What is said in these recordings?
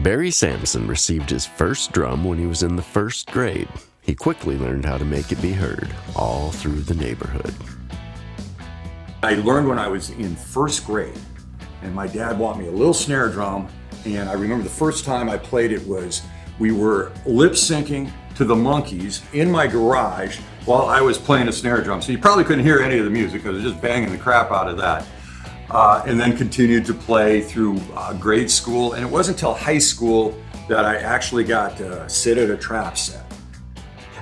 Barry Samson received his first drum when he was in the first grade. He quickly learned how to make it be heard, all through the neighborhood. I learned when I was in first grade, and my dad bought me a little snare drum, and I remember the first time I played it was we were lip syncing to the Monkees in my garage while I was playing a snare drum. So you probably couldn't hear any of the music because I was just banging the crap out of that. And then continued to play through grade school. And it wasn't until high school that I actually got to sit at a trap set.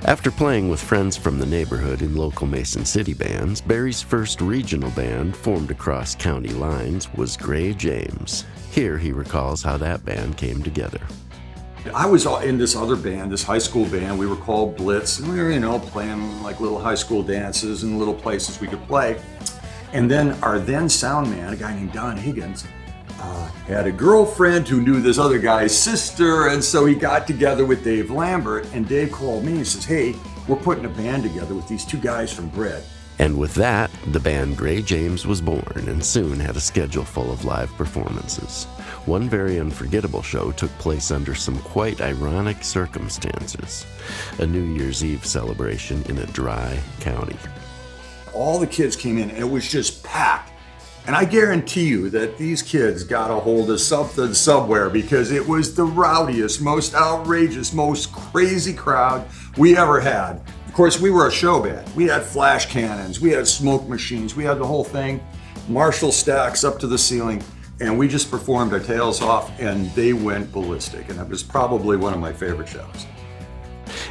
After playing with friends from the neighborhood in local Mason City bands, Barry's first regional band, formed across county lines, was Gray James. Here he recalls how that band came together. I was in this other band, this high school band. We were called Blitz, and we were, playing like little high school dances and little places we could play. And then our then sound man, a guy named Don Higgins, had a girlfriend who knew this other guy's sister, and so he got together with Dave Lambert, and Dave called me and says, "Hey, we're putting a band together with these two guys from Bread." And with that, the band Gray James was born and soon had a schedule full of live performances. One very unforgettable show took place under some quite ironic circumstances. A New Year's Eve celebration in a dry county. All the kids came in and it was just packed. And I guarantee you that these kids got a hold of something somewhere because it was the rowdiest, most outrageous, most crazy crowd we ever had. Of course, we were a show band. We had flash cannons, we had smoke machines, we had the whole thing, Marshall stacks up to the ceiling, and we just performed our tails off and they went ballistic. And it was probably one of my favorite shows.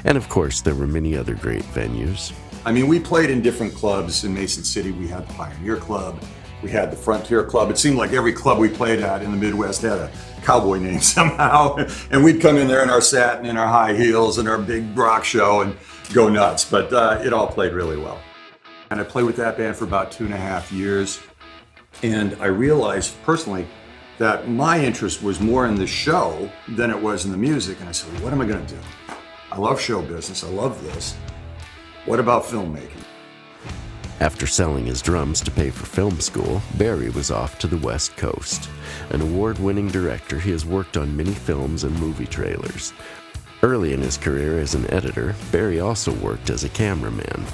And of course, there were many other great venues. I mean, we played in different clubs in Mason City. We had the Pioneer Club, we had the Frontier Club. It seemed like every club we played at in the Midwest had a cowboy name somehow. And we'd come in there in our satin and our high heels and our big rock show and go nuts. But it all played really well. And I played with that band for about 2.5 years. And I realized personally that my interest was more in the show than it was in the music. And I said, well, what am I going to do? I love show business. I love this. What about filmmaking? After selling his drums to pay for film school, Barry was off to the West Coast. An award-winning director, he has worked on many films and movie trailers. Early in his career as an editor, Barry also worked as a cameraman.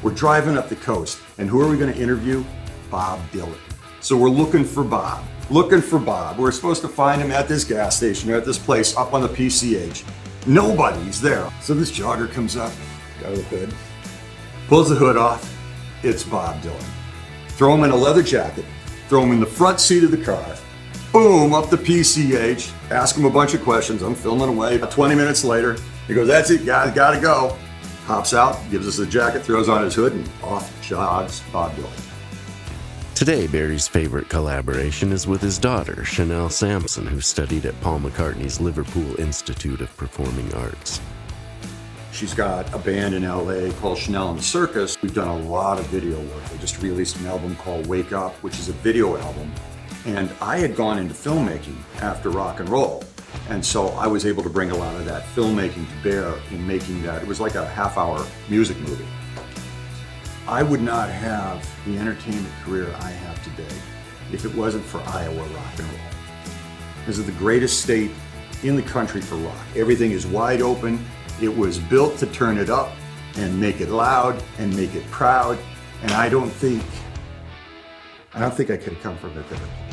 We're driving up the coast, and who are we going to interview? Bob Dylan. So we're looking for Bob. We're supposed to find him at this gas station or at this place up on the PCH. Nobody's there. So this jogger comes up, got the hood, pulls the hood off. It's Bob Dylan. Throw him in a leather jacket, throw him in the front seat of the car, boom, up the PCH, ask him a bunch of questions. I'm filming away. 20 minutes later, he goes, "That's it, guys, gotta go." Hops out, gives us the jacket, throws on his hood, and off jogs Bob Dylan. Today, Barry's favorite collaboration is with his daughter, Chanel Samson, who studied at Paul McCartney's Liverpool Institute of Performing Arts. She's got a band in LA called Chanel and the Circus. We've done a lot of video work. They just released an album called Wake Up, which is a video album. And I had gone into filmmaking after rock and roll. And so I was able to bring a lot of that filmmaking to bear in making that. It was like a half-hour music movie. I would not have the entertainment career I have today if it wasn't for Iowa rock and roll. This is the greatest state in the country for rock. Everything is wide open. It was built to turn it up and make it loud and make it proud. And I don't think I could have come from a better place.